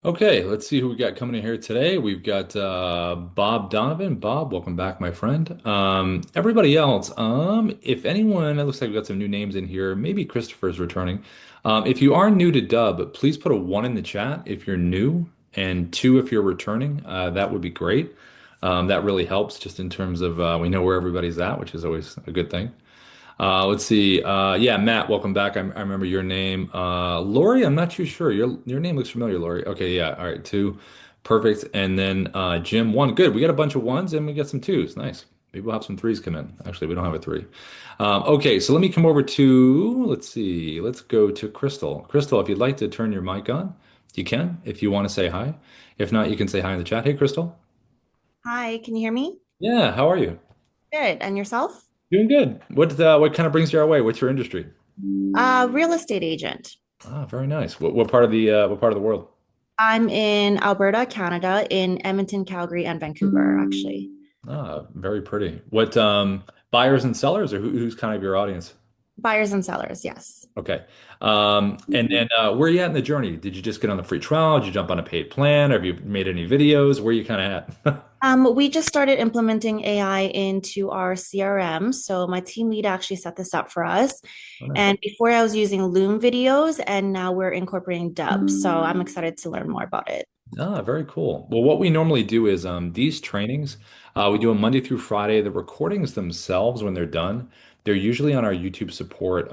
Okay, let's see who we got coming in here today. We've got Bob Donovan. Bob, welcome back, my friend. Everybody else, if anyone, it looks like we've got some new names in here. Maybe Christopher's returning. If you are new to Dubb, please put a one in the chat if you're new, and two if you're returning. That would be great. That really helps just in terms of we know where everybody's at, which is always a good thing. Let's see. Yeah, Matt, welcome back. I remember your name. Lori, I'm not too sure. Your name looks familiar, Lori. Okay, yeah. All right, two. Perfect. And then Jim, one. Good. We got a bunch of ones and we got some twos. Nice. Maybe we'll have some threes come in. Actually, we don't have a three. Okay, so let me come over to, let's see. Let's go to Crystal. Crystal, if you'd like to turn your mic on, you can if you want to say hi. If not, you can say hi in the chat. Hey, Crystal. Hi, can you hear me? Yeah, how are you? Good. And yourself? Doing good. What kind of brings you our way? What's your industry? Real estate agent. Ah, very nice. What part of the what part of the world? I'm in Alberta, Canada, in Edmonton, Calgary, and Vancouver, actually. Ah, very pretty. What buyers and sellers or who's kind of your audience? Buyers and sellers, yes. Okay. And then where are you at in the journey? Did you just get on the free trial? Did you jump on a paid plan? Have you made any videos? Where are you kind of at? We just started implementing AI into our CRM. So my team lead actually set this up for us. Oh, nice. And before I was using Loom videos, and now we're incorporating Dubb. So I'm excited to learn more about it. Ah, very cool. Well, what we normally do is these trainings, we do them Monday through Friday. The recordings themselves, when they're done, they're usually on our YouTube support,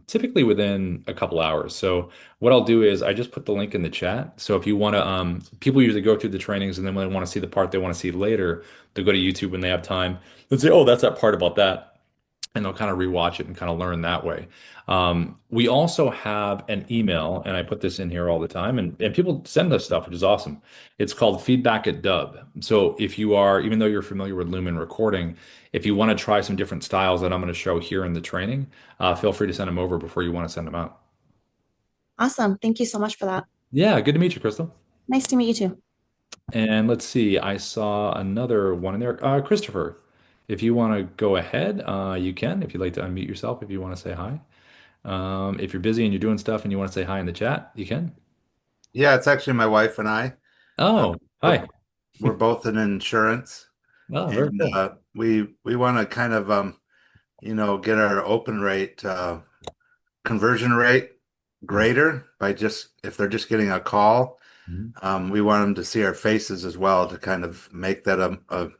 typically within a couple hours. So what I'll do is I just put the link in the chat. So if you want to, people usually go through the trainings and then when they want to see the part they want to see later, they go to YouTube when they have time and say, oh, that's that part about that and they'll kind of rewatch it and kind of learn that way. We also have an email, and I put this in here all the time, and people send us stuff, which is awesome. It's called feedback at Dubb. So if you are, even though you're familiar with Lumen recording, if you want to try some different styles that I'm going to show here in the training, feel free to send them over before you want to send them out. Awesome. Thank you so much for that. Yeah, good to meet you, Crystal. Nice to meet you too. And let's see, I saw another one in there. Christopher, if you want to go ahead, you can. If you'd like to unmute yourself, if you want to say hi. If you're busy and you're doing stuff and you want to say hi in the chat, you can. Yeah, it's actually my wife and I. Uh, Oh, we're, hi. we're both in insurance, Oh, very and cool. we want to kind of get our open rate conversion rate Mhm. greater by just if they're just getting a call. Mhm. We want them to see our faces as well to kind of make that a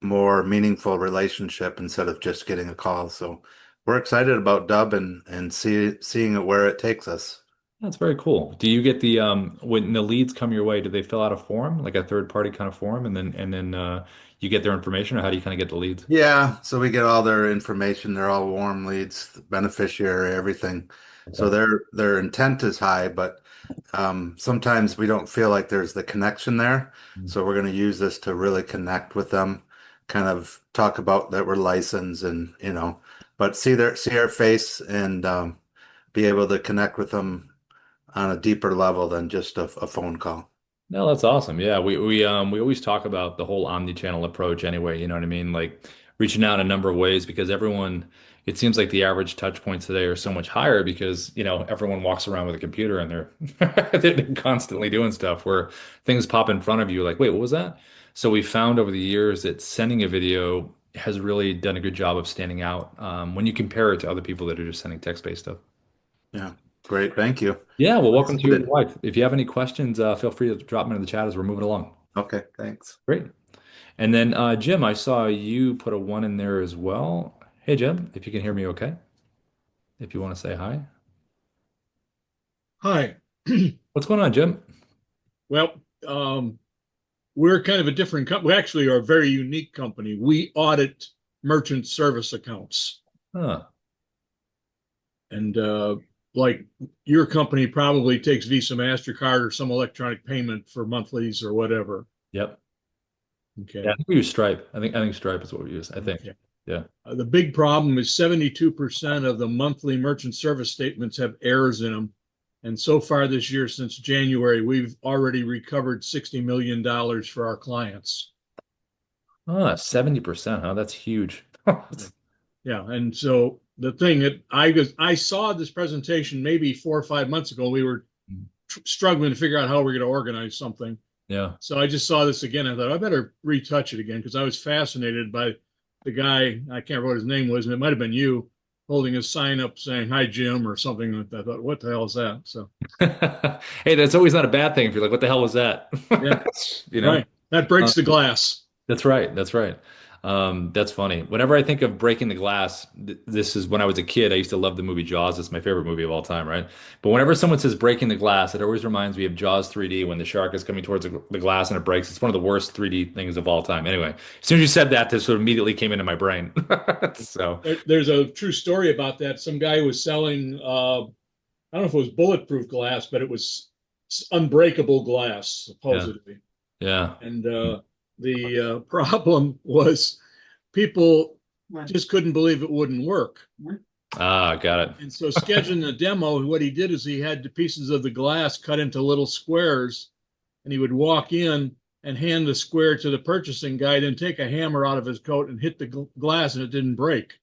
more meaningful relationship instead of just getting a call. So we're excited about Dub and seeing it where it takes us. That's very cool. Do you get the when the leads come your way, do they fill out a form, like a third party kind of form, and then you get their information, or how do you kind of get the leads? Yeah, so we get all their information. They're all warm leads, beneficiary, everything. So Okay. their intent is high, but sometimes we don't feel like there's the connection there. Mhm. So we're going to use this to really connect with them, kind of talk about that we're licensed and but see our face and be able to connect with them on a deeper level than just a phone call. No, that's awesome. Yeah, we always talk about the whole omnichannel approach anyway, you know what I mean? Like reaching out a number of ways because everyone it seems like the average touch points today are so much higher because, everyone walks around with a computer and they're constantly doing stuff where things pop in front of you like, "Wait, what was that?" So we found over the years that sending a video has really done a good job of standing out when you compare it to other people that are just sending text-based stuff. Yeah, great. Thank you. Yeah, well, welcome to you and your Excited. wife. If you have any questions, feel free to drop them in the chat as we're moving along. Okay, thanks. Great. And then Jim, I saw you put a one in there as well. Hey Jim, if you can hear me okay, if you want to say hi. Hi. What's going on, Jim? Well, we're kind of a different company. We actually are a very unique company. We audit merchant service accounts. Huh. And like your company probably takes Visa, MasterCard, or some electronic payment for monthlies or whatever. Yep. Yeah, I Okay. think we use Stripe. I think Stripe is what we use. I think. Okay. Yeah. The big problem is 72% of the monthly merchant service statements have errors in them. And so far this year, since January, we've already recovered $60 million for our clients. 70%, huh? That's huge. Yeah, and so the thing that I saw this presentation maybe 4 or 5 months ago. We were struggling to figure out how we're going to organize something. Yeah. So I just saw this again. I thought I better retouch it again because I was fascinated by the guy. I can't remember what his name was, and it might have been you holding a sign up saying "Hi Jim" or something. I thought, what the hell is that? So Hey, that's always not a bad thing if you're like, what the hell was that? yeah, You know? right. That breaks the glass. That's right. That's right. That's funny. Whenever I think of breaking the glass, this is when I was a kid. I used to love the movie Jaws. It's my favorite movie of all time, right? But whenever someone says breaking the glass, it always reminds me of Jaws 3D when the shark is coming towards the glass and it breaks. It's one of the worst 3D things of all time. Anyway, as soon as you said that, this sort of immediately came into my brain. So, There's a true story about that. Some guy was selling, I don't know if it was bulletproof glass, but it was unbreakable glass, yeah, supposedly. yeah. And the problem was people just couldn't believe it wouldn't work. Ah, got it. And so, scheduling the demo, what he did is he had the pieces of the glass cut into little squares, and he would walk in and hand the square to the purchasing guy, then take a hammer out of his coat and hit the glass, and it didn't break.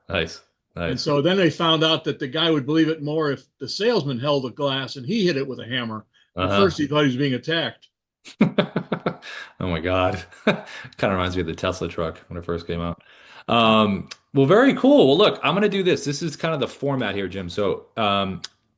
Nice, And nice. so then they found out that the guy would believe it more if the salesman held the glass and he hit it with a hammer. At Uh-huh. first, he thought he was being attacked. Oh my God. Kind of reminds me of the Tesla truck when it first came out. Well, very cool. Well, look, I'm going to do this. This is kind of the format here, Jim. So,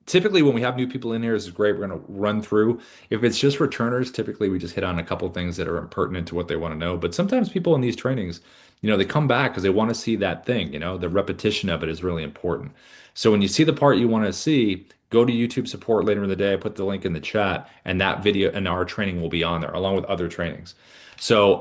typically when we have new people in here, this is great. We're going to run through. If it's just returners, typically we just hit on a couple of things that are pertinent to what they want to know. But sometimes people in these trainings, they come back because they want to see that thing, the repetition of it is really important. So when you see the part you want to see, go to YouTube support later in the day. I put the link in the chat, and that video and our training will be on there along with other trainings. So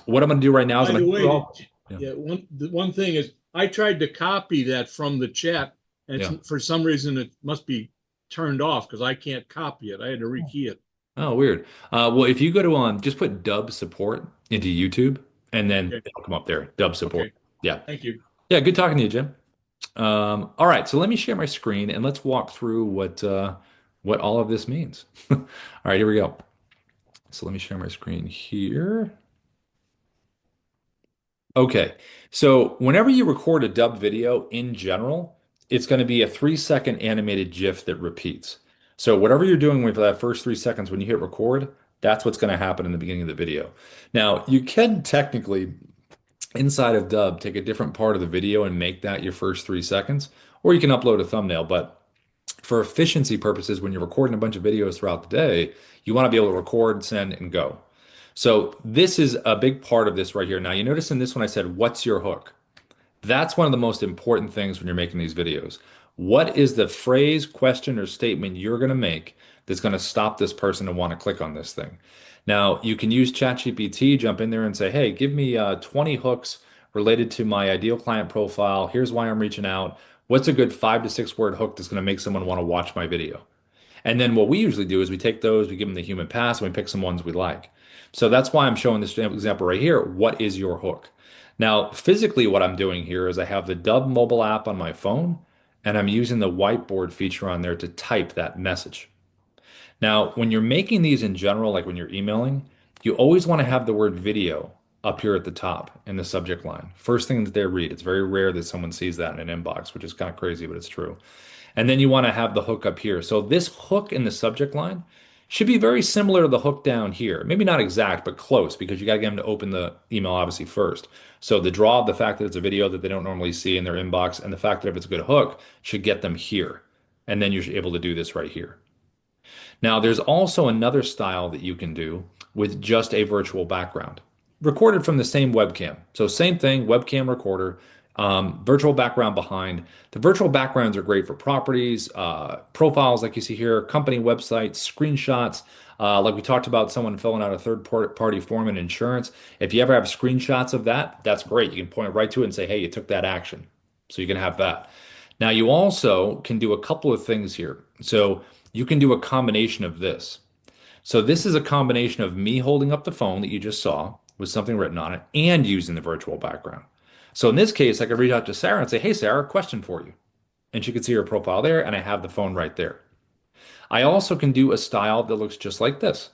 what I'm going to do right now is By I'm the going to way, yeah, yeah, the one thing is I tried to copy that from the chat, and yeah. for some reason it must be turned off because I can't copy it. I had to rekey it. Oh, weird. Well, if you go to just put Dubb support into YouTube, and then Okay. it'll come up there. Dubb support. Okay. Yeah, Thank you. yeah. Good talking to you, Jim. All right, so let me share my screen and let's walk through what all of this means. All right, here we go. So let me share my screen here. Okay, so whenever you record a dub video in general, it's going to be a 3-second animated GIF that repeats. So whatever you're doing with that first 3 seconds when you hit record, that's what's going to happen in the beginning of the video. Now, you can technically, inside of Dub, take a different part of the video and make that your first 3 seconds, or you can upload a thumbnail. But for efficiency purposes, when you're recording a bunch of videos throughout the day, you want to be able to record, send, and go. So this is a big part of this right here. Now, you notice in this one I said, what's your hook? That's one of the most important things when you're making these videos. What is the phrase, question, or statement you're going to make that's going to stop this person to want to click on this thing? Now, you can use ChatGPT, jump in there and say, hey, give me 20 hooks related to my ideal client profile. Here's why I'm reaching out. What's a good 5 to 6 word hook that's going to make someone want to watch my video? And then what we usually do is we take those, we give them the human pass, and we pick some ones we like. So that's why I'm showing this example right here. What is your hook? Now, physically, what I'm doing here is I have the Dubb mobile app on my phone, and I'm using the whiteboard feature on there to type that message. Now, when you're making these in general, like when you're emailing, you always want to have the word video up here at the top in the subject line. First thing that they read. It's very rare that someone sees that in an inbox, which is kind of crazy, but it's true. And then you want to have the hook up here. So this hook in the subject line should be very similar to the hook down here. Maybe not exact, but close because you got to get them to open the email obviously first. So the draw of the fact that it's a video that they don't normally see in their inbox and the fact that if it's a good hook should get them here. And then you're able to do this right here. Now, there's also another style that you can do with just a virtual background, recorded from the same webcam. So same thing, webcam recorder, virtual background behind. The virtual backgrounds are great for properties, profiles like you see here, company websites, screenshots. Like we talked about someone filling out a third-party form in insurance. If you ever have screenshots of that, that's great. You can point right to it and say, hey, you took that action. So you can have that. Now, you also can do a couple of things here. So you can do a combination of this. So this is a combination of me holding up the phone that you just saw with something written on it and using the virtual background. So in this case, I could reach out to Sarah and say, hey, Sarah, question for you. And she could see her profile there, and I have the phone right there. I also can do a style that looks just like this.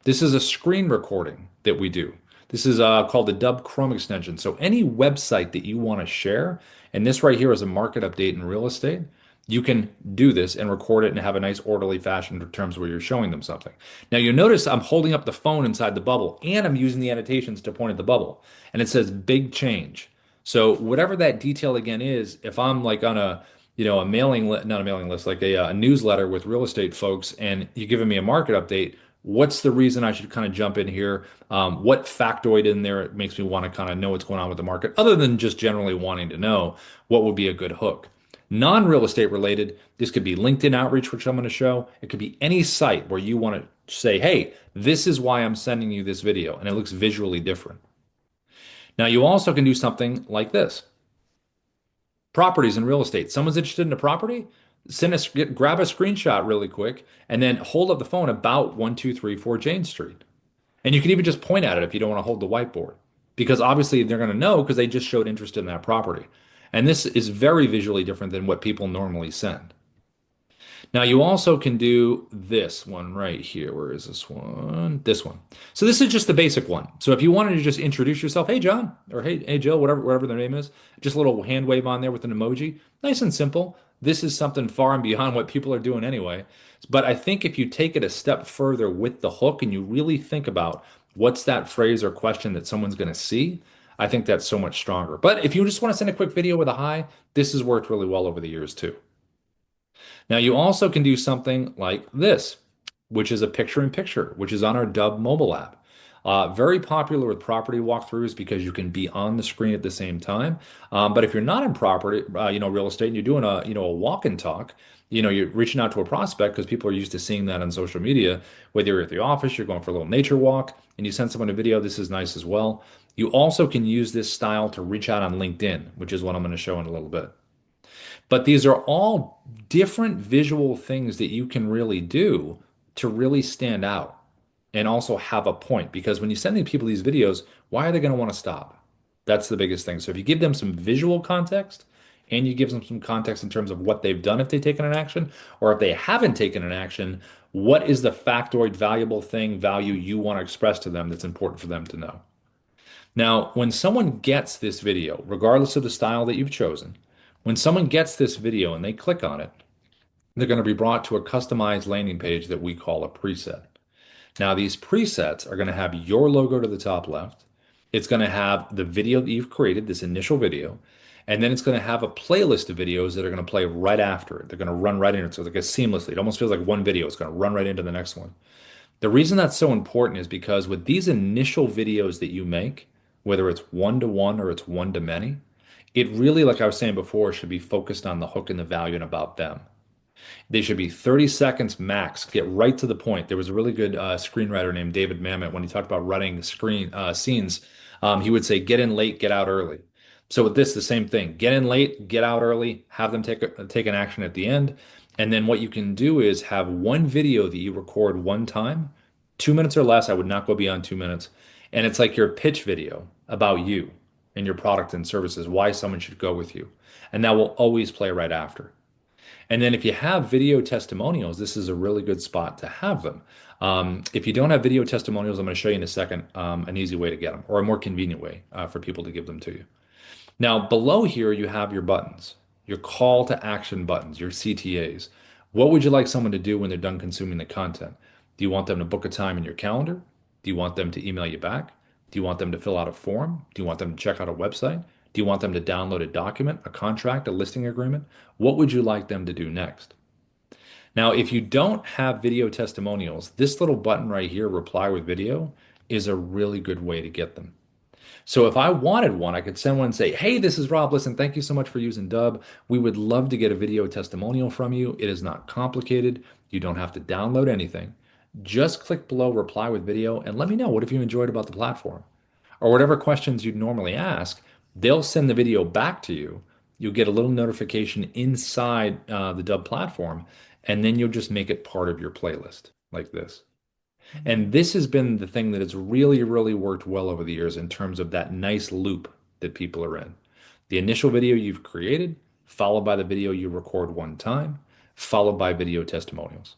This is a screen recording that we do. This is called the Dubb Chrome extension. So any website that you want to share, and this right here is a market update in real estate, you can do this and record it and have a nice orderly fashion in terms where you're showing them something. Now you'll notice I'm holding up the phone inside the bubble and I'm using the annotations to point at the bubble. And it says big change. So whatever that detail again is, if I'm like on a, a mailing list, not a mailing list, like a newsletter with real estate folks, and you're giving me a market update, what's the reason I should kind of jump in here? What factoid in there makes me want to kind of know what's going on with the market, other than just generally wanting to know what would be a good hook? Non-real estate related, this could be LinkedIn outreach, which I'm going to show. It could be any site where you want to say, hey, this is why I'm sending you this video, and it looks visually different. Now, you also can do something like this. Properties in real estate. Someone's interested in a property, grab a screenshot really quick, and then hold up the phone about 1234 Jane Street. And you can even just point at it if you don't want to hold the whiteboard, because obviously they're going to know because they just showed interest in that property. And this is very visually different than what people normally send. Now you also can do this one right here. Where is this one? This one. So this is just the basic one. So if you wanted to just introduce yourself, hey John, or hey Jill, whatever their name is, just a little hand wave on there with an emoji. Nice and simple. This is something far and beyond what people are doing anyway. But I think if you take it a step further with the hook and you really think about what's that phrase or question that someone's going to see, I think that's so much stronger. But if you just want to send a quick video with a hi, this has worked really well over the years too. Now you also can do something like this, which is a picture-in-picture, which is on our Dubb mobile app. Very popular with property walkthroughs because you can be on the screen at the same time. But if you're not in property, real estate, and you're doing a walk and talk, you're reaching out to a prospect because people are used to seeing that on social media. Whether you're at the office, you're going for a little nature walk, and you send someone a video, this is nice as well. You also can use this style to reach out on LinkedIn, which is what I'm going to show in a little bit. But these are all different visual things that you can really do to really stand out and also have a point. Because when you send people these videos, why are they going to want to stop? That's the biggest thing. So if you give them some visual context and you give them some context in terms of what they've done if they've taken an action, or if they haven't taken an action, what is the factoid, valuable thing, value you want to express to them that's important for them to know? Now, when someone gets this video, regardless of the style that you've chosen, when someone gets this video and they click on it, they're going to be brought to a customized landing page that we call a preset. Now, these presets are going to have your logo to the top left. It's going to have the video that you've created, this initial video, and then it's going to have a playlist of videos that are going to play right after it. They're going to run right in it. So it's like seamlessly. It almost feels like one video. It's going to run right into the next one. The reason that's so important is because with these initial videos that you make, whether it's one-to-one or it's one-to-many, it really, like I was saying before, should be focused on the hook and the value and about them. They should be 30 seconds max. Get right to the point. There was a really good screenwriter named David Mamet. When he talked about writing scenes, he would say, get in late, get out early. So with this, the same thing. Get in late, get out early, have them take an action at the end. And then what you can do is have one video that you record one time, 2 minutes or less. I would not go beyond 2 minutes. And it's like your pitch video about you and your product and services, why someone should go with you. And that will always play right after. And then if you have video testimonials, this is a really good spot to have them. If you don't have video testimonials, I'm going to show you in a second an easy way to get them, or a more convenient way for people to give them to you. Now, below here, you have your buttons, your call to action buttons, your CTAs. What would you like someone to do when they're done consuming the content? Do you want them to book a time in your calendar? Do you want them to email you back? Do you want them to fill out a form? Do you want them to check out a website? Do you want them to download a document, a contract, a listing agreement? What would you like them to do next? Now, if you don't have video testimonials, this little button right here, reply with video, is a really good way to get them. So if I wanted one, I could send one and say, hey, this is Rob. Listen, thank you so much for using Dubb. We would love to get a video testimonial from you. It is not complicated. You don't have to download anything. Just click below, reply with video, and let me know what have you enjoyed about the platform. Or whatever questions you'd normally ask, they'll send the video back to you. You'll get a little notification inside the Dubb platform, and then you'll just make it part of your playlist like this. And this has been the thing that has really, really worked well over the years in terms of that nice loop that people are in. The initial video you've created, followed by the video you record one time, followed by video testimonials.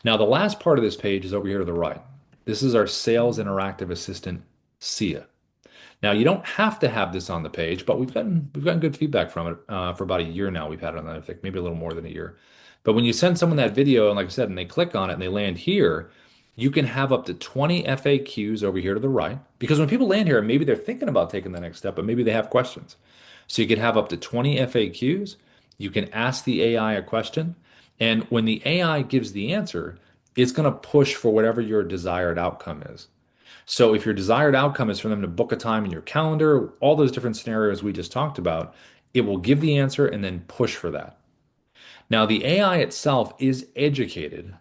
Now, the last part of this page is over here to the right. This is our Sales Interactive Assistant, SIA. Now, you don't have to have this on the page, but we've gotten good feedback from it for about a year now. We've had it on, I think, maybe a little more than a year. But when you send someone that video, and like I said, and they click on it and they land here, you can have up to 20 FAQs over here to the right. Because when people land here, maybe they're thinking about taking the next step, but maybe they have questions. So you can have up to 20 FAQs. You can ask the AI a question. And when the AI gives the answer, it's going to push for whatever your desired outcome is. So if your desired outcome is for them to book a time in your calendar, all those different scenarios we just talked about, it will give the answer and then push for that. Now, the AI itself is educated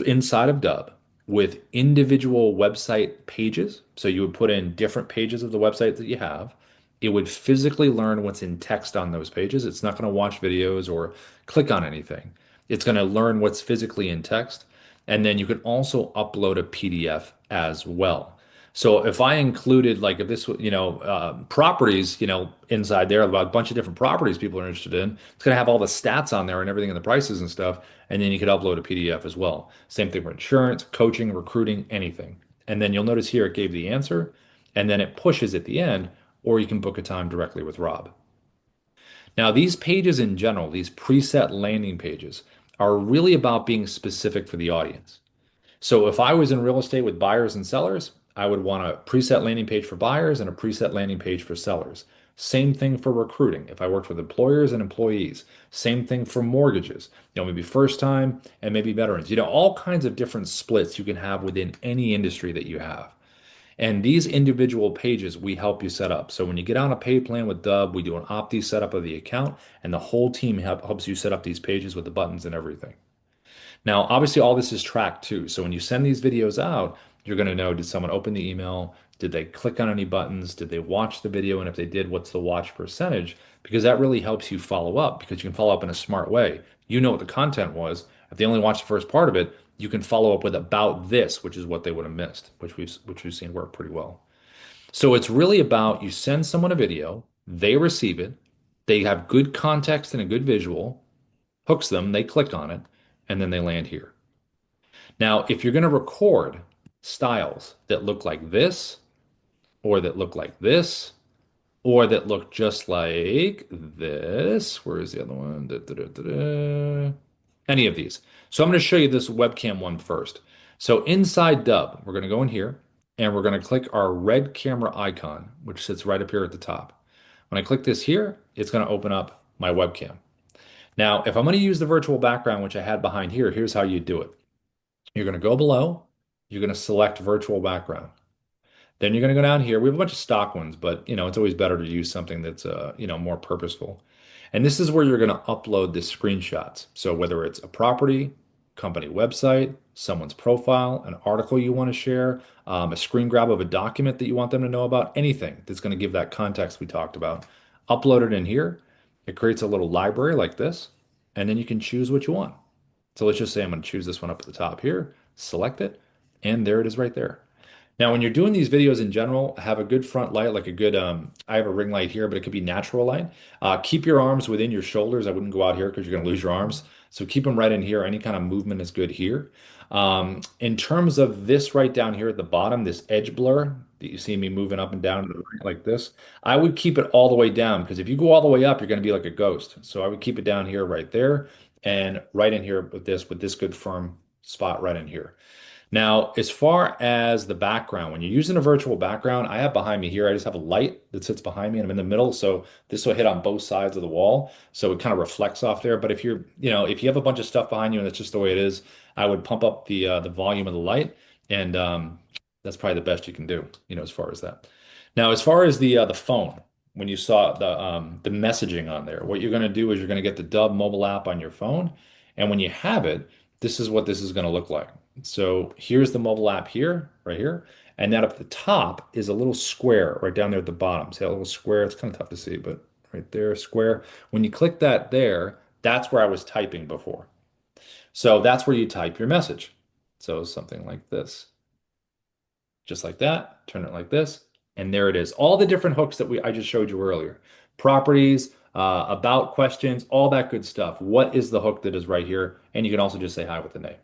inside of Dubb with individual website pages. So you would put in different pages of the website that you have. It would physically learn what's in text on those pages. It's not going to watch videos or click on anything. It's going to learn what's physically in text. And then you can also upload a PDF as well. So if I included like if this properties inside there about a bunch of different properties people are interested in, it's gonna have all the stats on there and everything and the prices and stuff, and then you could upload a PDF as well. Same thing for insurance, coaching, recruiting, anything. And then you'll notice here it gave the answer, and then it pushes at the end, or you can book a time directly with Rob. Now these pages in general, these preset landing pages, are really about being specific for the audience. So if I was in real estate with buyers and sellers, I would want a preset landing page for buyers and a preset landing page for sellers. Same thing for recruiting. If I worked with employers and employees, same thing for mortgages. Maybe first time and maybe veterans. All kinds of different splits you can have within any industry that you have. And these individual pages we help you set up. So when you get on a paid plan with Dubb, we do an Opti setup of the account, and the whole team helps you set up these pages with the buttons and everything. Now, obviously, all this is tracked too. So when you send these videos out, you're going to know, did someone open the email? Did they click on any buttons? Did they watch the video? And if they did, what's the watch percentage? Because that really helps you follow up because you can follow up in a smart way. You know what the content was. If they only watched the first part of it, you can follow up with about this, which is what they would have missed, which we've seen work pretty well. So it's really about you send someone a video, they receive it, they have good context and a good visual, hooks them, they click on it, and then they land here. Now, if you're going to record styles that look like this, or that look like this, or that look just like this, where is the other one? Da, da, da, da, da. Any of these. So I'm going to show you this webcam one first. So inside Dubb, we're going to go in here and we're going to click our red camera icon, which sits right up here at the top. When I click this here, it's going to open up my webcam. Now, if I'm going to use the virtual background, which I had behind here, here's how you do it. You're going to go below, you're going to select virtual background. Then you're going to go down here. We have a bunch of stock ones, but it's always better to use something that's more purposeful. And this is where you're going to upload the screenshots. So whether it's a property, company website, someone's profile, an article you want to share, a screen grab of a document that you want them to know about, anything that's going to give that context we talked about, upload it in here. It creates a little library like this, and then you can choose what you want. So let's just say I'm going to choose this one up at the top here, select it, and there it is right there. Now, when you're doing these videos in general, have a good front light, like a good, I have a ring light here, but it could be natural light. Keep your arms within your shoulders. I wouldn't go out here because you're going to lose your arms. So keep them right in here. Any kind of movement is good here. In terms of this right down here at the bottom, this edge blur that you see me moving up and down to the right like this, I would keep it all the way down because if you go all the way up, you're going to be like a ghost. So I would keep it down here right there and right in here with this good firm spot right in here. Now, as far as the background, when you're using a virtual background, I have behind me here, I just have a light that sits behind me and I'm in the middle. So this will hit on both sides of the wall. So it kind of reflects off there. But if if you have a bunch of stuff behind you and it's just the way it is, I would pump up the volume of the light. And that's probably the best you can do, as far as that. Now, as far as the phone, when you saw the messaging on there, what you're going to do is you're going to get the Dubb mobile app on your phone. And when you have it, this is what this is going to look like. So here's the mobile app here, right here. And that up at the top is a little square right down there at the bottom. See that little square? It's kind of tough to see, but right there, square. When you click that there, that's where I was typing before. So that's where you type your message. So something like this. Just like that, turn it like this, and there it is. All the different hooks that I just showed you earlier. Properties, about questions, all that good stuff. What is the hook that is right here? And you can also just say hi with the name.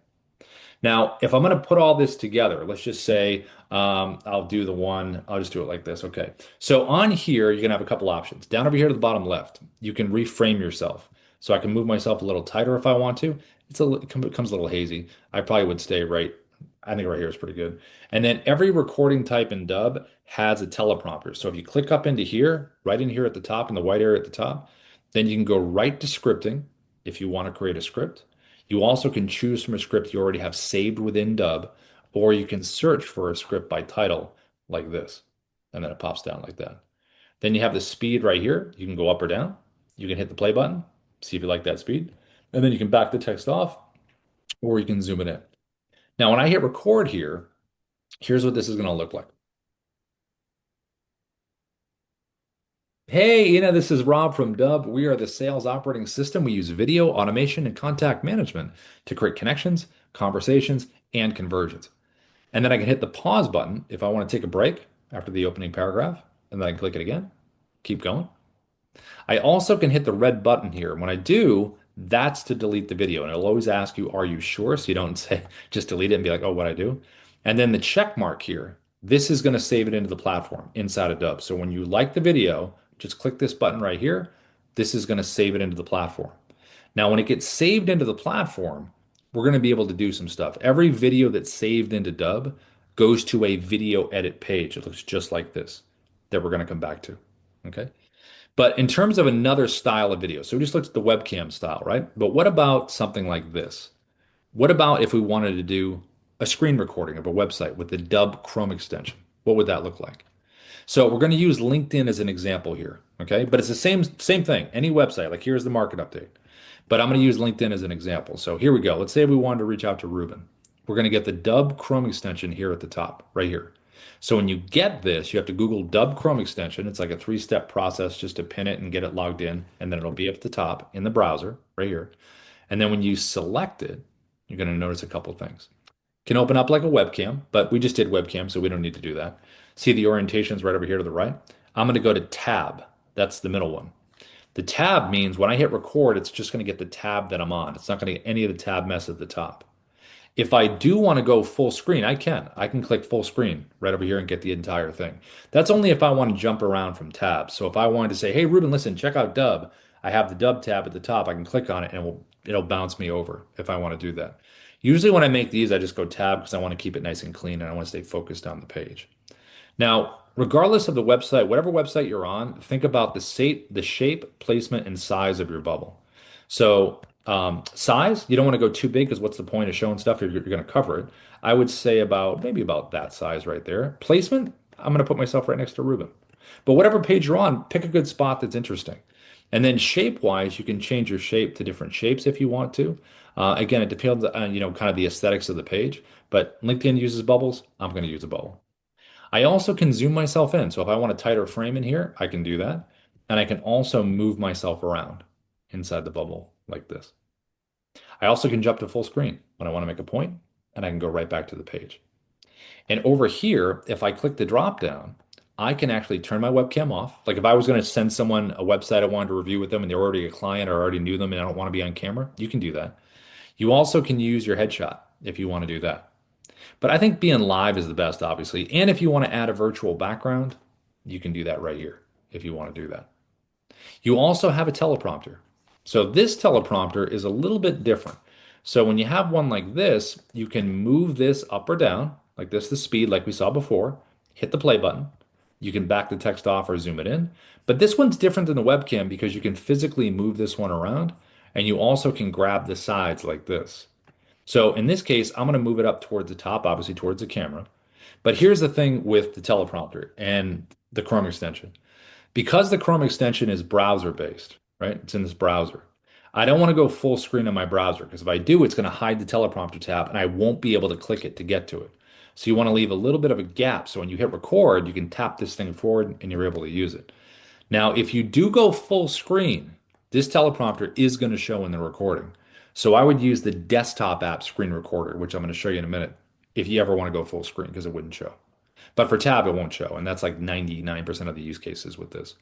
Now, if I'm going to put all this together, let's just say I'll do the one, I'll just do it like this. Okay. So on here, you can have a couple options. Down over here to the bottom left, you can reframe yourself. So I can move myself a little tighter if I want to. It becomes a little hazy. I probably would stay right. I think right here is pretty good. And then every recording type in Dubb has a teleprompter. So if you click up into here, right in here at the top, in the white area at the top, then you can go right to scripting if you want to create a script. You also can choose from a script you already have saved within Dubb, or you can search for a script by title like this, and then it pops down like that. Then you have the speed right here. You can go up or down. You can hit the play button, see if you like that speed, and then you can back the text off, or you can zoom it in. Now, when I hit record here, here's what this is going to look like. Hey, this is Rob from Dubb. We are the sales operating system. We use video, automation, and contact management to create connections, conversations, and conversions. And then I can hit the pause button if I want to take a break after the opening paragraph, and then I can click it again, keep going. I also can hit the red button here. When I do, that's to delete the video. And it'll always ask you, are you sure? So you don't say, just delete it and be like, oh, what I do? And then the check mark here, this is going to save it into the platform inside of Dubb. So when you like the video, just click this button right here. This is going to save it into the platform. Now, when it gets saved into the platform, we're going to be able to do some stuff. Every video that's saved into Dubb goes to a video edit page. It looks just like this that we're going to come back to. Okay. But in terms of another style of video, so we just looked at the webcam style, right? But what about something like this? What about if we wanted to do a screen recording of a website with the Dubb Chrome extension? What would that look like? So we're going to use LinkedIn as an example here, okay? But it's the same thing. Any website, like here's the market update. But I'm going to use LinkedIn as an example. So here we go. Let's say we wanted to reach out to Ruben. We're going to get the Dubb Chrome extension here at the top, right here. So when you get this, you have to Google Dubb Chrome extension. It's like a three-step process just to pin it and get it logged in, and then it'll be up at the top in the browser right here. And then when you select it, you're going to notice a couple things. It can open up like a webcam, but we just did webcam, so we don't need to do that. See the orientations right over here to the right? I'm going to go to tab. That's the middle one. The tab means when I hit record, it's just going to get the tab that I'm on. It's not going to get any of the tab mess at the top. If I do want to go full screen, I can. I can click full screen right over here and get the entire thing. That's only if I want to jump around from tabs. So if I wanted to say, hey, Ruben, listen, check out Dubb. I have the Dubb tab at the top. I can click on it and it'll bounce me over if I want to do that. Usually when I make these, I just go tab because I want to keep it nice and clean and I want to stay focused on the page. Now, regardless of the website, whatever website you're on, think about the shape, placement, and size of your bubble. So size, you don't want to go too big because what's the point of showing stuff if you're going to cover it? I would say maybe about that size right there. Placement, I'm going to put myself right next to Ruben. But whatever page you're on, pick a good spot that's interesting. And then shape-wise, you can change your shape to different shapes if you want to. Again, it depends on, kind of the aesthetics of the page. But LinkedIn uses bubbles. I'm going to use a bubble. I also can zoom myself in. So if I want a tighter frame in here, I can do that. And I can also move myself around inside the bubble like this. I also can jump to full screen when I want to make a point, and I can go right back to the page. And over here, if I click the drop down, I can actually turn my webcam off. Like if I was going to send someone a website I wanted to review with them and they're already a client or already knew them and I don't want to be on camera, you can do that. You also can use your headshot if you want to do that. But I think being live is the best, obviously. And if you want to add a virtual background, you can do that right here if you want to do that. You also have a teleprompter. So this teleprompter is a little bit different. So when you have one like this, you can move this up or down, like this, the speed like we saw before, hit the play button. You can back the text off or zoom it in. But this one's different than the webcam because you can physically move this one around and you also can grab the sides like this. So in this case, I'm going to move it up towards the top, obviously towards the camera. But here's the thing with the teleprompter and the Chrome extension. Because the Chrome extension is browser based, right? It's in this browser. I don't want to go full screen on my browser because if I do, it's going to hide the teleprompter tab and I won't be able to click it to get to it. So you want to leave a little bit of a gap. So when you hit record, you can tap this thing forward and you're able to use it. Now, if you do go full screen, this teleprompter is going to show in the recording. So I would use the desktop app screen recorder, which I'm going to show you in a minute, if you ever want to go full screen because it wouldn't show. But for tab, it won't show. And that's like 99% of the use cases with this.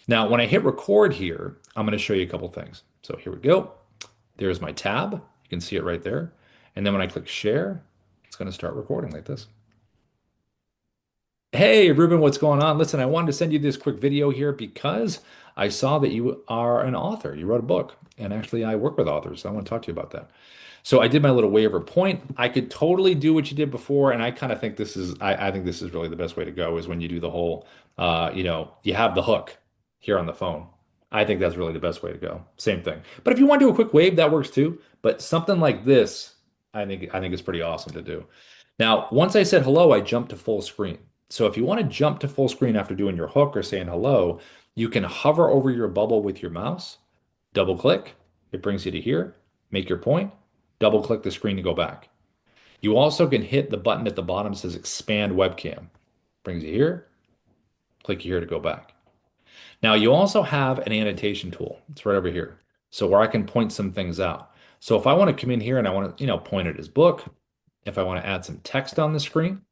Now, when I hit record here, I'm going to show you a couple things. So here we go. There's my tab. You can see it right there. And then when I click share, it's going to start recording like this. Hey, Ruben, what's going on? Listen, I wanted to send you this quick video here because I saw that you are an author. You wrote a book, and actually, I work with authors. So I want to talk to you about that. So I did my little waiver point. I could totally do what you did before, and I kind of think this is, I think this is really the best way to go is when you do the whole, you have the hook here on the phone. I think that's really the best way to go. Same thing. But if you want to do a quick wave, that works too. But something like this, I think is pretty awesome to do. Now, once I said hello, I jumped to full screen. So if you want to jump to full screen after doing your hook or saying hello, you can hover over your bubble with your mouse, double click, it brings you to here, make your point, double click the screen to go back. You also can hit the button at the bottom that says expand webcam, brings you here, click here to go back. Now you also have an annotation tool. It's right over here. So where I can point some things out. So if I want to come in here and I want to, point at his book, if I want to add some text on the screen,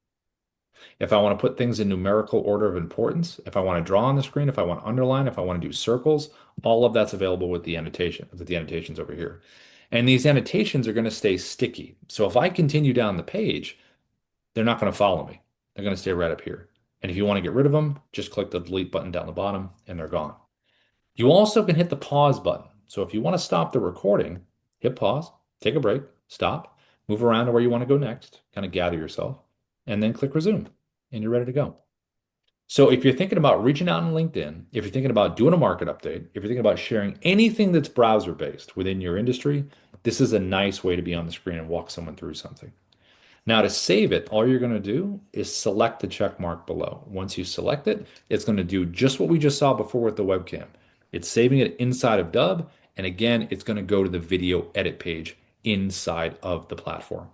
if I want to put things in numerical order of importance, if I want to draw on the screen, if I want to underline, if I want to do circles, all of that's available with the annotations over here. And these annotations are going to stay sticky. So if I continue down the page, they're not going to follow me. They're going to stay right up here. And if you want to get rid of them, just click the delete button down the bottom and they're gone. You also can hit the pause button. So if you want to stop the recording, hit pause, take a break, stop, move around to where you want to go next, kind of gather yourself, and then click resume, and you're ready to go. So if you're thinking about reaching out on LinkedIn, if you're thinking about doing a market update, if you're thinking about sharing anything that's browser-based within your industry, this is a nice way to be on the screen and walk someone through something. Now to save it, all you're going to do is select the check mark below. Once you select it, it's going to do just what we just saw before with the webcam. It's saving it inside of Dubb, and again, it's going to go to the video edit page inside of the platform.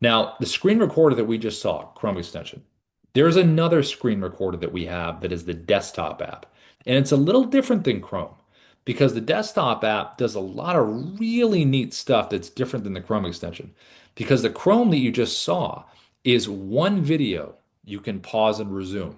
Now, the screen recorder that we just saw, Chrome extension, there's another screen recorder that we have that is the desktop app. And it's a little different than Chrome because the desktop app does a lot of really neat stuff that's different than the Chrome extension. Because the Chrome that you just saw is one video you can pause and resume.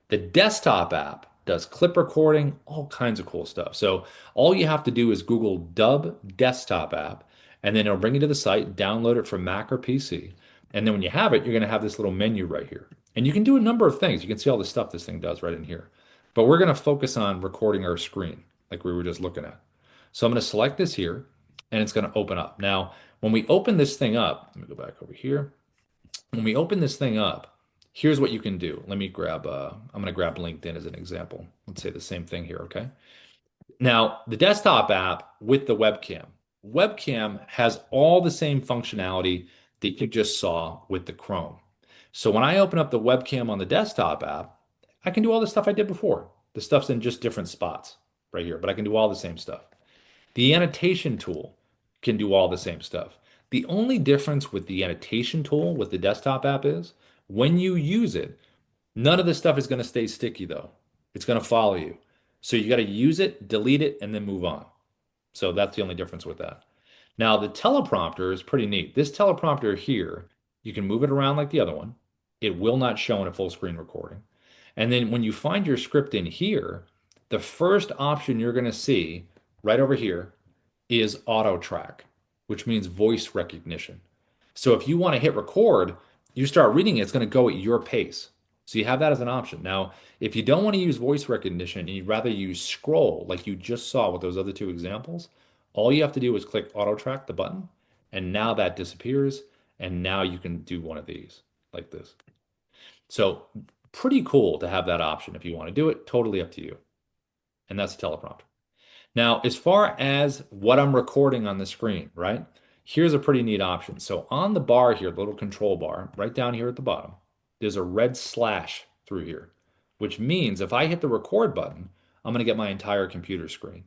The desktop app does clip recording, all kinds of cool stuff. So all you have to do is Google Dubb desktop app, and then it'll bring you to the site, download it from Mac or PC. And then when you have it, you're going to have this little menu right here. And you can do a number of things. You can see all the stuff this thing does right in here. But we're going to focus on recording our screen like we were just looking at. So I'm going to select this here, and it's going to open up. Now, when we open this thing up, let me go back over here. When we open this thing up, here's what you can do. Let me grab, I'm going to grab LinkedIn as an example. Let's say the same thing here, okay? Now, the desktop app with the webcam. Webcam has all the same functionality that you just saw with the Chrome. So when I open up the webcam on the desktop app, I can do all the stuff I did before. The stuff's in just different spots right here, but I can do all the same stuff. The annotation tool can do all the same stuff. The only difference with the annotation tool with the desktop app is when you use it, none of this stuff is going to stay sticky though. It's going to follow you. So you got to use it, delete it, and then move on. So that's the only difference with that. Now the teleprompter is pretty neat. This teleprompter here, you can move it around like the other one. It will not show in a full screen recording. And then when you find your script in here, the first option you're going to see right over here is auto track, which means voice recognition. So if you want to hit record, you start reading it, it's going to go at your pace. So you have that as an option. Now, if you don't want to use voice recognition and you'd rather use scroll like you just saw with those other two examples, all you have to do is click auto track, the button, and now that disappears. And now you can do one of these like this. So pretty cool to have that option. If you want to do it, totally up to you. And that's a teleprompter. Now, as far as what I'm recording on the screen, right? Here's a pretty neat option. So on the bar here, the little control bar, right down here at the bottom, there's a red slash through here, which means if I hit the record button, I'm going to get my entire computer screen.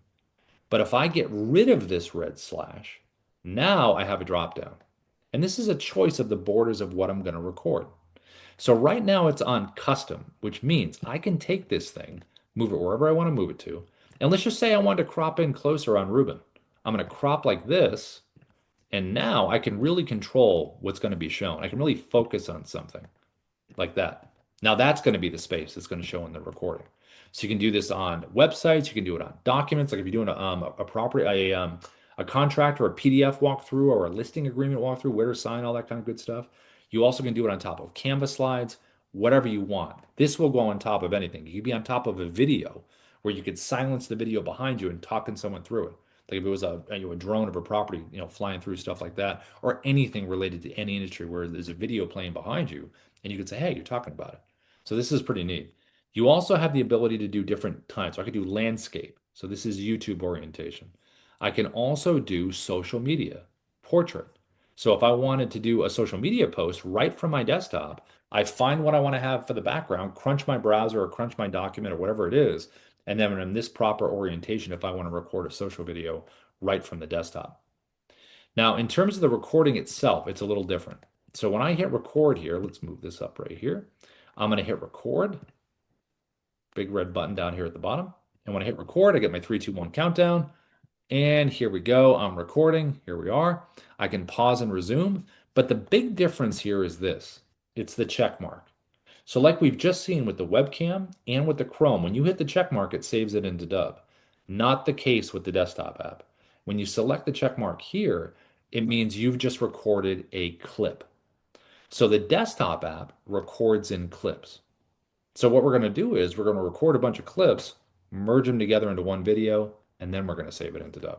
But if I get rid of this red slash, now I have a drop down. And this is a choice of the borders of what I'm going to record. So right now it's on custom, which means I can take this thing, move it wherever I want to move it to. And let's just say I want to crop in closer on Ruben. I'm going to crop like this. And now I can really control what's going to be shown. I can really focus on something like that. Now that's going to be the space that's going to show in the recording. So you can do this on websites. You can do it on documents. Like if you're doing a a contract or a PDF walkthrough or a listing agreement walkthrough, where to sign, all that kind of good stuff. You also can do it on top of Canvas slides, whatever you want. This will go on top of anything. You could be on top of a video where you could silence the video behind you and talking someone through it. Like if it was a drone of a property, flying through stuff like that, or anything related to any industry where there's a video playing behind you, and you could say, "Hey, you're talking about it." So this is pretty neat. You also have the ability to do different times. So I could do landscape. So this is YouTube orientation. I can also do social media, portrait. So if I wanted to do a social media post right from my desktop, I find what I want to have for the background, crunch my browser or crunch my document or whatever it is, and then in this proper orientation, if I want to record a social video right from the desktop. Now, in terms of the recording itself, it's a little different. So when I hit record here, let's move this up right here. I'm going to hit record, big red button down here at the bottom. And when I hit record, I get my 3, 2, 1 countdown. And here we go. I'm recording. Here we are. I can pause and resume. But the big difference here is this. It's the check mark. So like we've just seen with the webcam and with the Chrome, when you hit the check mark, it saves it into Dubb. Not the case with the desktop app. When you select the check mark here, it means you've just recorded a clip. So the desktop app records in clips. So what we're going to do is we're going to record a bunch of clips, merge them together into one video, and then we're going to save it into Dubb.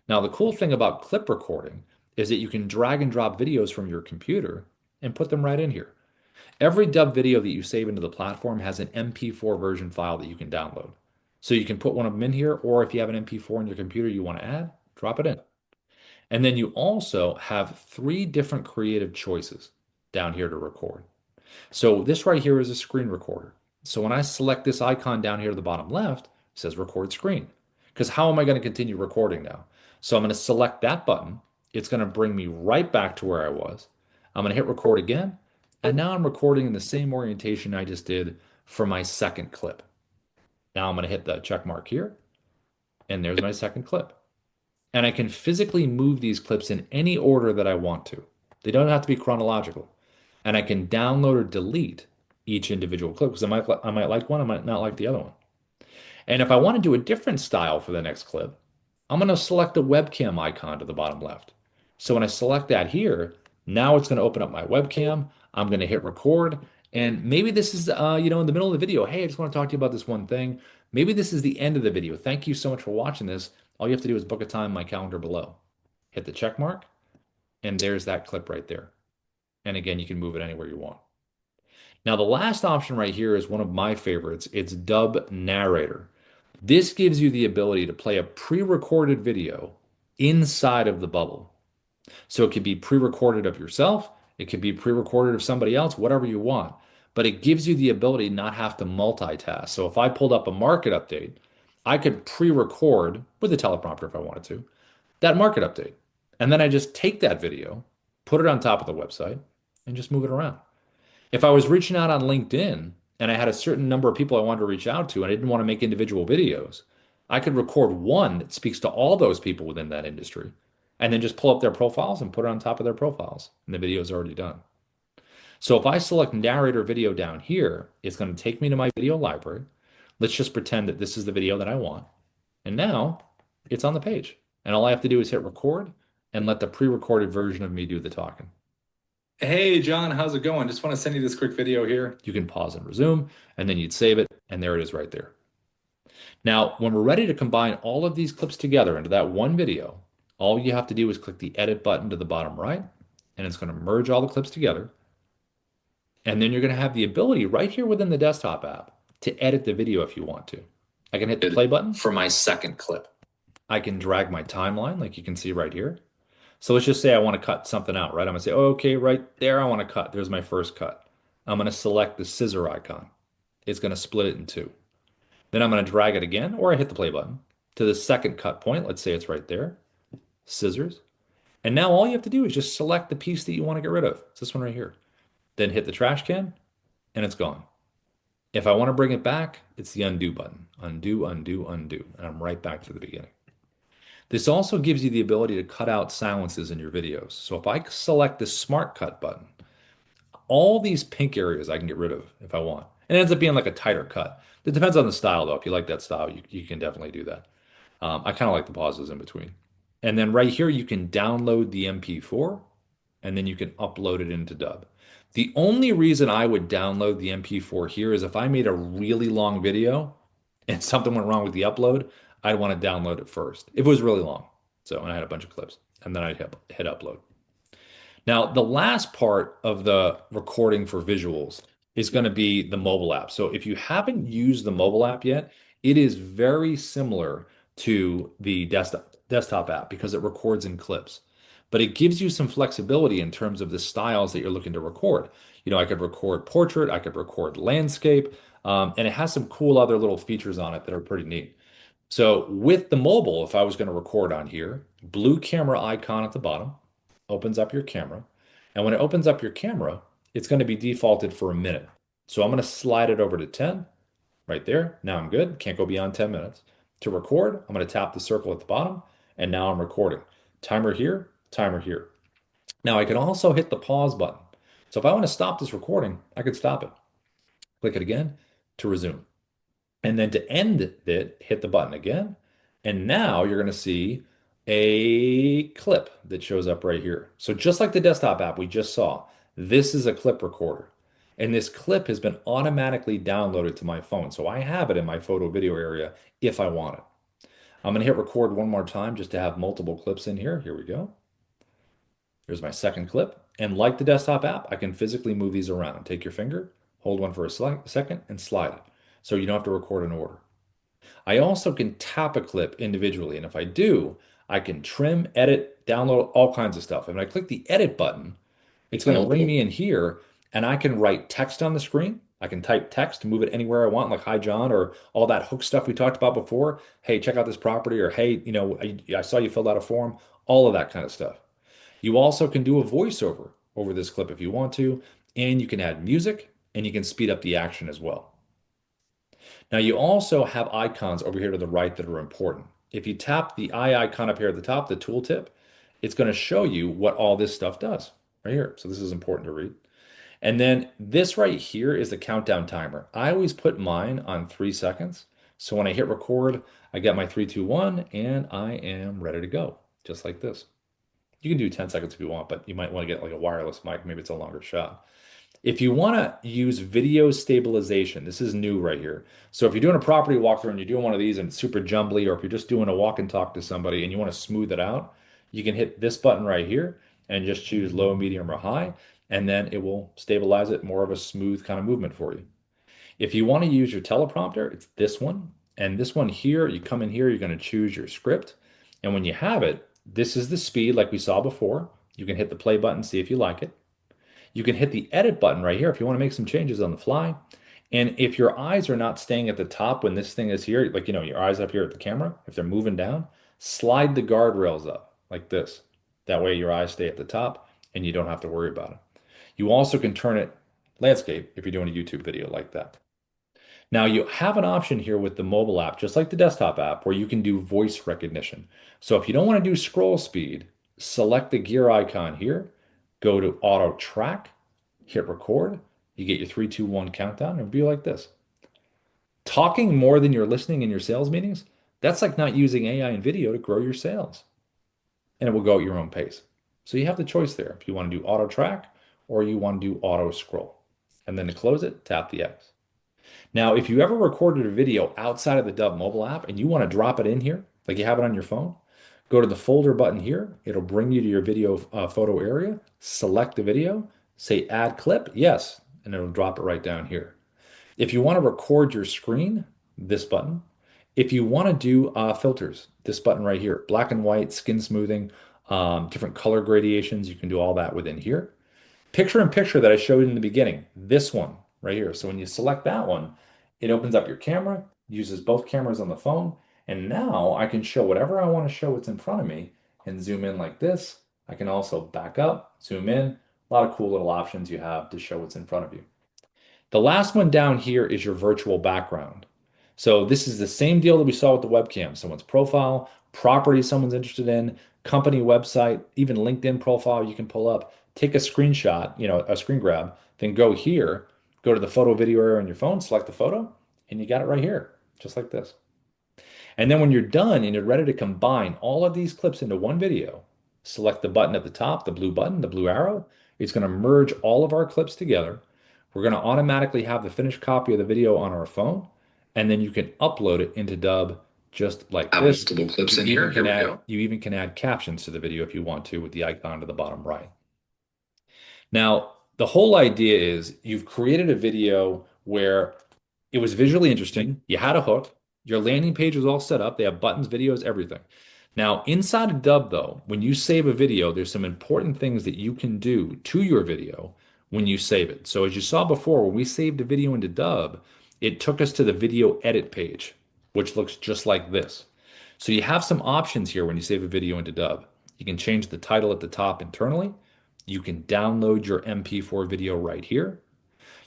Now, the cool thing about clip recording is that you can drag and drop videos from your computer and put them right in here. Every Dubb video that you save into the platform has an MP4 version file that you can download. So you can put one of them in here, or if you have an MP4 in your computer you want to add, drop it in. And then you also have 3 different creative choices down here to record. So this right here is a screen recorder. So when I select this icon down here at the bottom left, it says record screen. Because how am I going to continue recording now? So I'm going to select that button. It's going to bring me right back to where I was. I'm going to hit record again. And now I'm recording in the same orientation I just did for my second clip. Now I'm going to hit the check mark here. And there's my second clip. And I can physically move these clips in any order that I want to. They don't have to be chronological. And I can download or delete each individual clip because I might like one, I might not like the other one. And if I want to do a different style for the next clip, I'm going to select the webcam icon to the bottom left. So when I select that here, now it's going to open up my webcam. I'm going to hit record. And maybe this is, in the middle of the video. Hey, I just want to talk to you about this one thing. Maybe this is the end of the video. Thank you so much for watching this. All you have to do is book a time in my calendar below. Hit the check mark, and there's that clip right there. And again, you can move it anywhere you want. Now, the last option right here is one of my favorites. It's Dubb Narrator. This gives you the ability to play a pre-recorded video inside of the bubble. So it could be pre-recorded of yourself, it could be pre-recorded of somebody else, whatever you want. But it gives you the ability to not have to multitask. So if I pulled up a market update, I could pre-record with a teleprompter if I wanted to, that market update. And then I just take that video, put it on top of the website, and just move it around. If I was reaching out on LinkedIn and I had a certain number of people I wanted to reach out to and I didn't want to make individual videos, I could record one that speaks to all those people within that industry and then just pull up their profiles and put it on top of their profiles. And the video is already done. So if I select narrator video down here, it's going to take me to my video library. Let's just pretend that this is the video that I want. And now it's on the page. And all I have to do is hit record and let the pre-recorded version of me do the talking. Hey, John, how's it going? Just want to send you this quick video here. You can pause and resume, and then you'd save it, and there it is right there. Now, when we're ready to combine all of these clips together into that one video, all you have to do is click the edit button to the bottom right, and it's going to merge all the clips together. And then you're going to have the ability right here within the desktop app to edit the video if you want to. I can hit the play button for my second clip. I can drag my timeline like you can see right here. So let's just say I want to cut something out, right? I'm going to say, oh, okay, right there, I want to cut. There's my first cut. I'm going to select the scissor icon. It's going to split it in 2. Then I'm going to drag it again, or I hit the play button, to the second cut point. Let's say it's right there. Scissors. And now all you have to do is just select the piece that you want to get rid of. It's this one right here. Then hit the trash can, and it's gone. If I want to bring it back, it's the undo button. Undo, undo, undo. And I'm right back to the beginning. This also gives you the ability to cut out silences in your videos. So if I select the Smart Cut button, all these pink areas I can get rid of if I want. And it ends up being like a tighter cut. It depends on the style, though. If you like that style, you can definitely do that. I kind of like the pauses in between. And then right here, you can download the MP4 and then you can upload it into Dubb. The only reason I would download the MP4 here is if I made a really long video and something went wrong with the upload, I'd want to download it first. If it was really long. So, and I had a bunch of clips, and then I'd hit upload. Now, the last part of the recording for visuals is going to be the mobile app. So if you haven't used the mobile app yet, it is very similar to the desktop app because it records in clips. But it gives you some flexibility in terms of the styles that you're looking to record. You know, I could record portrait, I could record landscape, and it has some cool other little features on it that are pretty neat. So with the mobile, if I was going to record on here, blue camera icon at the bottom opens up your camera. And when it opens up your camera, it's going to be defaulted for a minute. So I'm going to slide it over to 10 right there. Now I'm good. Can't go beyond 10 minutes. To record, I'm going to tap the circle at the bottom, and now I'm recording. Timer here, timer here. Now I can also hit the pause button. So if I want to stop this recording, I could stop it. Click it again to resume. And then to end it, hit the button again. And now you're going to see a clip that shows up right here. So just like the desktop app we just saw, this is a clip recorder. And this clip has been automatically downloaded to my phone. So I have it in my photo video area if I want it. I'm going to hit record one more time just to have multiple clips in here. Here we go. Here's my second clip. And like the desktop app, I can physically move these around. Take your finger, hold one for a second, and slide it. So you don't have to record in order. I also can tap a clip individually. And if I do, I can trim, edit, download all kinds of stuff. And when I click the edit button, it's going to bring me in here and I can write text on the screen. I can type text, move it anywhere I want, like hi, John, or all that hook stuff we talked about before. Hey, check out this property, or hey, I saw you filled out a form, all of that kind of stuff. You also can do a voiceover over this clip if you want to, and you can add music and you can speed up the action as well. Now you also have icons over here to the right that are important. If you tap the eye icon up here at the top, the tooltip, it's going to show you what all this stuff does right here. So this is important to read. And then this right here is the countdown timer. I always put mine on 3 seconds. So when I hit record, I get my 3, 2, 1, and I am ready to go, just like this. You can do 10 seconds if you want, but you might want to get like a wireless mic. Maybe it's a longer shot. If you want to use video stabilization, this is new right here. So if you're doing a property walkthrough and you're doing one of these and it's super jumbly, or if you're just doing a walk and talk to somebody and you want to smooth it out, you can hit this button right here and just choose low, medium, or high, and then it will stabilize it, more of a smooth kind of movement for you. If you want to use your teleprompter, it's this one. And this one here, you come in here, you're going to choose your script. And when you have it, this is the speed like we saw before. You can hit the play button, see if you like it. You can hit the edit button right here if you want to make some changes on the fly. And if your eyes are not staying at the top when this thing is here, like, your eyes up here at the camera, if they're moving down, slide the guardrails up like this. That way your eyes stay at the top and you don't have to worry about it. You also can turn it landscape if you're doing a YouTube video like that. Now you have an option here with the mobile app, just like the desktop app, where you can do voice recognition. So if you don't want to do scroll speed, select the gear icon here, go to auto track, hit record, you get your 3, 2, 1 countdown, and it'll be like this. Talking more than you're listening in your sales meetings, that's like not using AI and video to grow your sales. And it will go at your own pace. So you have the choice there if you want to do auto track or you want to do auto scroll. And then to close it, tap the X. Now, if you ever recorded a video outside of the Dubb mobile app and you want to drop it in here, like you have it on your phone, go to the folder button here. It'll bring you to your video photo area, select the video, say add clip, yes, and it'll drop it right down here. If you want to record your screen, this button. If you want to do filters, this button right here, black and white, skin smoothing, different color gradations, you can do all that within here. Picture in picture that I showed in the beginning, this one right here. So when you select that one, it opens up your camera, uses both cameras on the phone, and now I can show whatever I want to show what's in front of me and zoom in like this. I can also back up, zoom in, a lot of cool little options you have to show what's in front of you. The last one down here is your virtual background. So this is the same deal that we saw with the webcam. Someone's profile, property someone's interested in, company website, even LinkedIn profile you can pull up. Take a screenshot, a screen grab, then go here, go to the photo video area on your phone, select the photo, and you got it right here, just like this. And then when you're done and you're ready to combine all of these clips into one video, select the button at the top, the blue button, the blue arrow. It's going to merge all of our clips together. We're going to automatically have the finished copy of the video on our phone, and then you can upload it into Dubb just like Have this. multiple clips in here. Here we go. You even can add captions to the video if you want to with the icon to the bottom right. Now, the whole idea is you've created a video where it was visually interesting. You had a hook. Your landing page was all set up. They have buttons, videos, everything. Now, inside of Dubb, though, when you save a video, there's some important things that you can do to your video when you save it. So as you saw before, when we saved a video into Dubb, it took us to the video edit page, which looks just like this. So you have some options here when you save a video into Dubb. You can change the title at the top internally. You can download your MP4 video right here.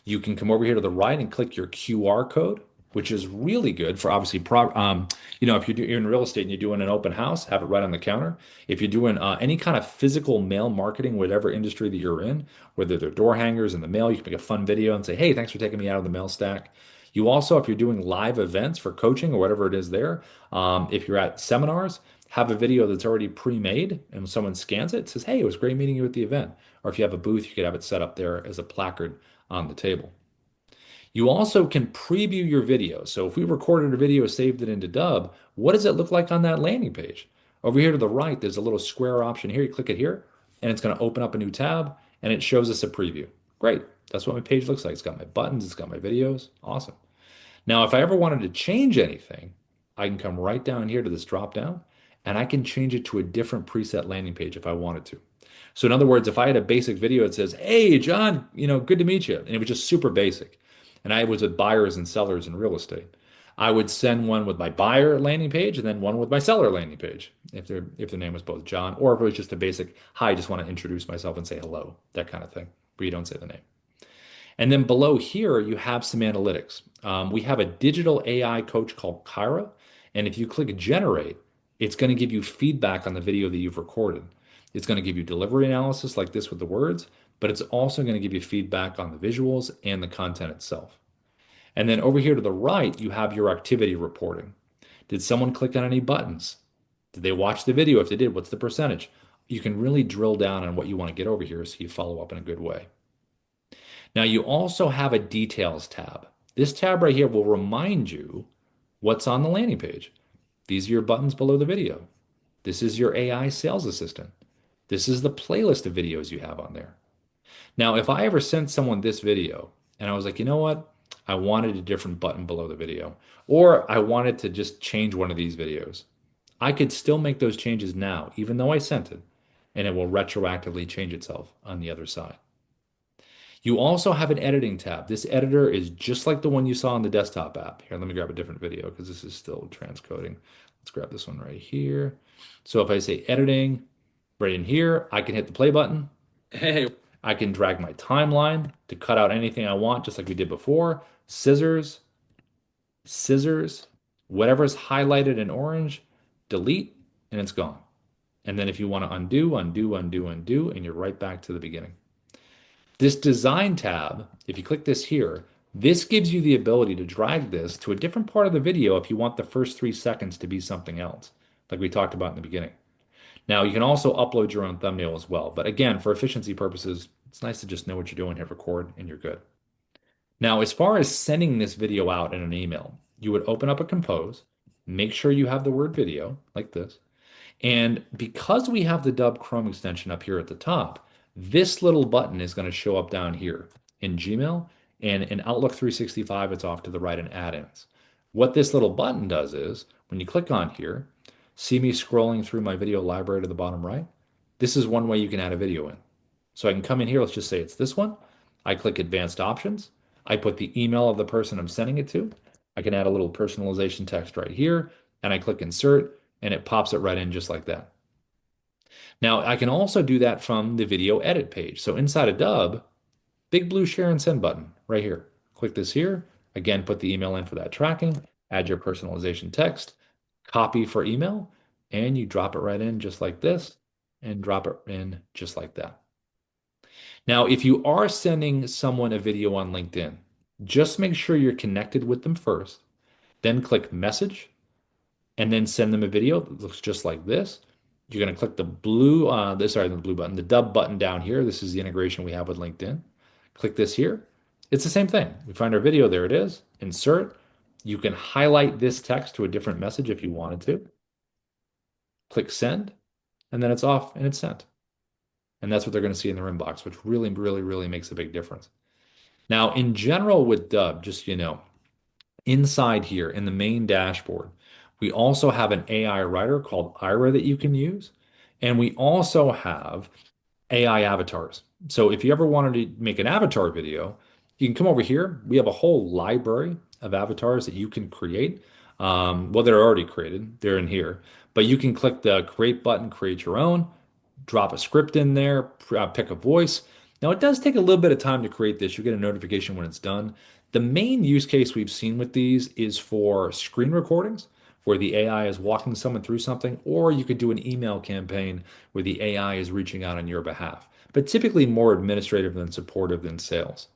You can come over here to the right and click your QR code, which is really good for obviously, if you're in real estate and you're doing an open house, have it right on the counter. If you're doing any kind of physical mail marketing, whatever industry that you're in, whether they're door hangers in the mail, you can make a fun video and say, hey, thanks for taking me out of the mail stack. You also, if you're doing live events for coaching or whatever it is there, if you're at seminars, have a video that's already pre-made, and when someone scans it, it says, hey, it was great meeting you at the event. Or if you have a booth, you could have it set up there as a placard on the table. You also can preview your video. So if we recorded a video, saved it into Dubb, what does it look like on that landing page? Over here to the right, there's a little square option here. You click it here, and it's going to open up a new tab, and it shows us a preview. Great. That's what my page looks like. It's got my buttons, it's got my videos. Awesome. Now, if I ever wanted to change anything, I can come right down here to this drop down, and I can change it to a different preset landing page if I wanted to. So in other words, if I had a basic video that says, hey, John, good to meet you, and it was just super basic, and I was with buyers and sellers in real estate, I would send one with my buyer landing page and then one with my seller landing page, if their name was both John, or if it was just a basic, hi, I just want to introduce myself and say hello, that kind of thing, where you don't say the name. And then below here, you have some analytics. We have a digital AI coach called Kyra, and if you click generate, it's going to give you feedback on the video that you've recorded. It's going to give you delivery analysis like this with the words, but it's also going to give you feedback on the visuals and the content itself. And then over here to the right, you have your activity reporting. Did someone click on any buttons? Did they watch the video? If they did, what's the percentage? You can really drill down on what you want to get over here so you follow up in a good way. Now you also have a details tab. This tab right here will remind you what's on the landing page. These are your buttons below the video. This is your AI sales assistant. This is the playlist of videos you have on there. Now, if I ever sent someone this video and I was like, you know what? I wanted a different button below the video, or I wanted to just change one of these videos, I could still make those changes now, even though I sent it, and it will retroactively change itself on the other side. You also have an editing tab. This editor is just like the one you saw on the desktop app. Here, let me grab a different video because this is still transcoding. Let's grab this one right here. So if I say editing, right in here, I can hit the play button. Hey, I can drag my timeline to cut out anything I want, just like we did before. Scissors, whatever's highlighted in orange, delete, and it's gone. And then if you want to undo, and you're right back to the beginning. This design tab, if you click this here, this gives you the ability to drag this to a different part of the video if you want the first 3 seconds to be something else, like we talked about in the beginning. Now, you can also upload your own thumbnail as well. But again, for efficiency purposes, it's nice to just know what you're doing, hit record, and you're good. Now, as far as sending this video out in an email, you would open up a Compose, make sure you have the word video like this. And because we have the Dubb Chrome extension up here at the top, this little button is going to show up down here in Gmail, and in Outlook 365, it's off to the right in add-ins. What this little button does is, when you click on here, see me scrolling through my video library to the bottom right? This is one way you can add a video in. So I can come in here, let's just say it's this one. I click Advanced Options. I put the email of the person I'm sending it to. I can add a little personalization text right here, and I click Insert, and it pops it right in just like that. Now, I can also do that from the video edit page. So inside of Dubb, big blue share and send button right here. Click this here. Again, put the email in for that tracking. Add your personalization text. Copy for email. And you drop it right in just like this. And drop it in just like that. Now, if you are sending someone a video on LinkedIn, just make sure you're connected with them first. Then click Message. and then send them a video that looks just like this. You're going to click the blue, sorry, the blue button, the Dubb button down here. This is the integration we have with LinkedIn. Click this here. It's the same thing. We find our video, there it is. Insert. You can highlight this text to a different message if you wanted to. Click send, and then it's off and it's sent. And that's what they're going to see in their inbox, which really, really, really makes a big difference. Now, in general with Dubb, just so you know, inside here in the main dashboard, we also have an AI writer called Ira that you can use. And we also have AI avatars. So if you ever wanted to make an avatar video, you can come over here. We have a whole library of avatars that you can create. Well, they're already created, they're in here. But you can click the create button, create your own, drop a script in there, pick a voice. Now, it does take a little bit of time to create this. You get a notification when it's done. The main use case we've seen with these is for screen recordings, where the AI is walking someone through something, or you could do an email campaign where the AI is reaching out on your behalf, but typically more administrative than supportive than sales.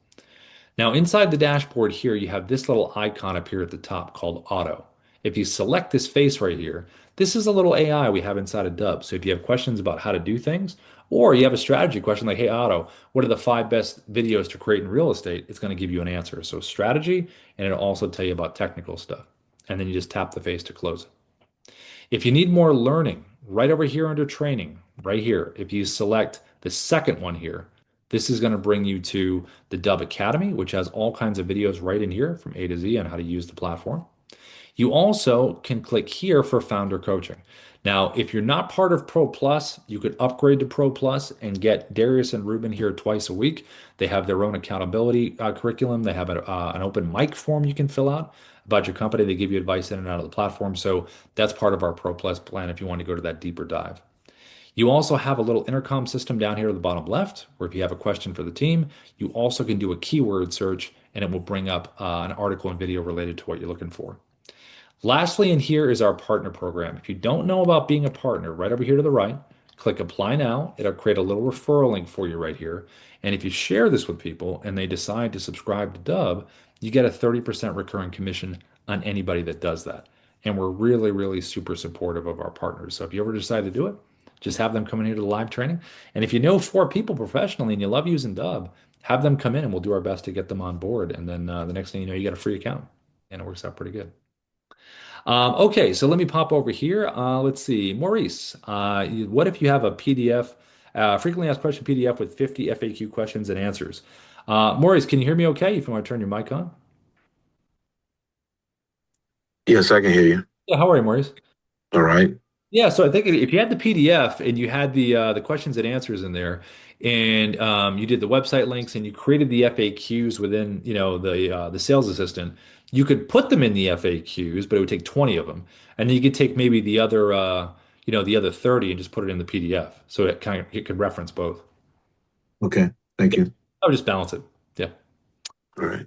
Now, inside the dashboard here, you have this little icon up here at the top called Auto. If you select this face right here, this is a little AI we have inside of Dubb. So if you have questions about how to do things, or you have a strategy question like, hey, Auto, what are the 5 best videos to create in real estate? It's going to give you an answer. So strategy, and it'll also tell you about technical stuff. And then you just tap the face to close it. If you need more learning, right over here under training, right here, if you select the second one here, this is going to bring you to the Dubb Academy, which has all kinds of videos right in here from A to Z on how to use the platform. You also can click here for founder coaching. Now, if you're not part of Pro Plus, you could upgrade to Pro Plus and get Darius and Ruben here twice a week. They have their own accountability curriculum. They have an open mic form you can fill out about your company. They give you advice in and out of the platform. So that's part of our Pro Plus plan if you want to go to that deeper dive. You also have a little intercom system down here at the bottom left, where if you have a question for the team, you also can do a keyword search and it will bring up an article and video related to what you're looking for. Lastly, in here is our partner program. If you don't know about being a partner, right over here to the right, click apply now. It'll create a little referral link for you right here. And if you share this with people and they decide to subscribe to Dubb, you get a 30% recurring commission on anybody that does that. And we're really, really super supportive of our partners. So if you ever decide to do it, just have them come in here to the live training. And if you know 4 people professionally and you love using Dubb, have them come in and we'll do our best to get them on board. And then the next thing you know, you get a free account. And it works out pretty good. Okay, so let me pop over here. Let's see. Maurice, what if you have a PDF, frequently asked question PDF with 50 FAQ questions and answers? Maurice, can you hear me okay if you want to turn your mic on? Yes, I can hear you. Yeah, how are you, Maurice? All right. Yeah, so I think if you had the PDF and you had the questions and answers in there, and you did the website links and you created the FAQs within, the sales assistant, you could put them in the FAQs, but it would take 20 of them, and then you could take maybe the other 30 and just put it in the PDF, so it could reference both. Okay. Thank you. I'll just balance it. Yeah. All right.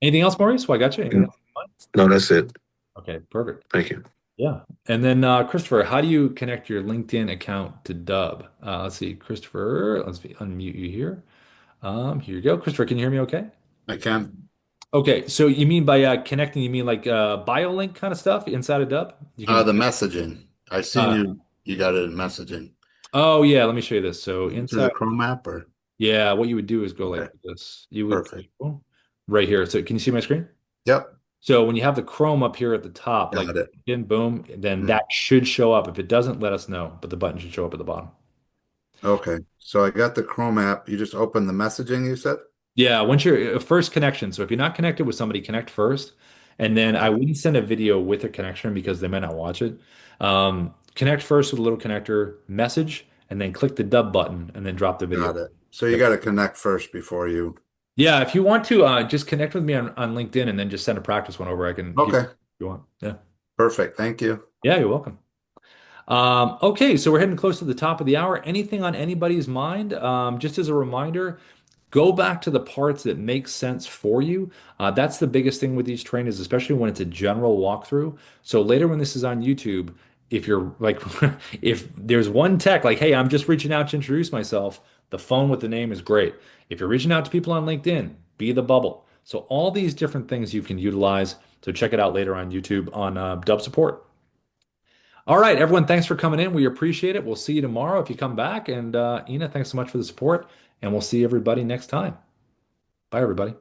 Anything else, Maurice? Well, I got you. Anything else? No, that's it. Okay, perfect. Thank you. Yeah. And then Christopher, how do you connect your LinkedIn account to Dubb? Let's see, Christopher, unmute you here. Here you go. Christopher, can you hear me okay? I can. Okay, so you mean by connecting, you mean like bio link kind of stuff inside of Dubb? You can The messaging. I seen you got it in messaging. oh yeah, let me show you this. So Through the inside, Chrome app or yeah, what you would do is go like okay. this. You would Perfect. right here. So can you see my screen? Yep. So when you have the Chrome up here at the top, like Got it. in boom, then Mhm. that should show up. If it doesn't, let us know, but the button should show up at the bottom. Okay. So I got the Chrome app. You just open the messaging, you said? Yeah, once you're first connection. So if you're not connected with somebody, connect first. And then I wouldn't send a video with a connection because they might not watch it. Connect first with a little connector, message, and then click the Dubb button and then drop the video. Got it. So you got to connect first before you. Yeah, if you want to just connect with me on LinkedIn and then just send a practice one over, I can give you Okay. if you want. Yeah. Perfect. Thank you. Yeah, you're welcome. Okay, so we're heading close to the top of the hour. Anything on anybody's mind? Just as a reminder, go back to the parts that make sense for you. That's the biggest thing with these trainings, especially when it's a general walkthrough. So later when this is on YouTube, if you're like, if there's one tech like, hey, I'm just reaching out to introduce myself, the phone with the name is great. If you're reaching out to people on LinkedIn, be the bubble. So all these different things you can utilize. So check it out later on YouTube on Dubb Support. All right, everyone, thanks for coming in. We appreciate it. We'll see you tomorrow if you come back. And Ina, thanks so much for the support. And we'll see everybody next time. Bye, everybody.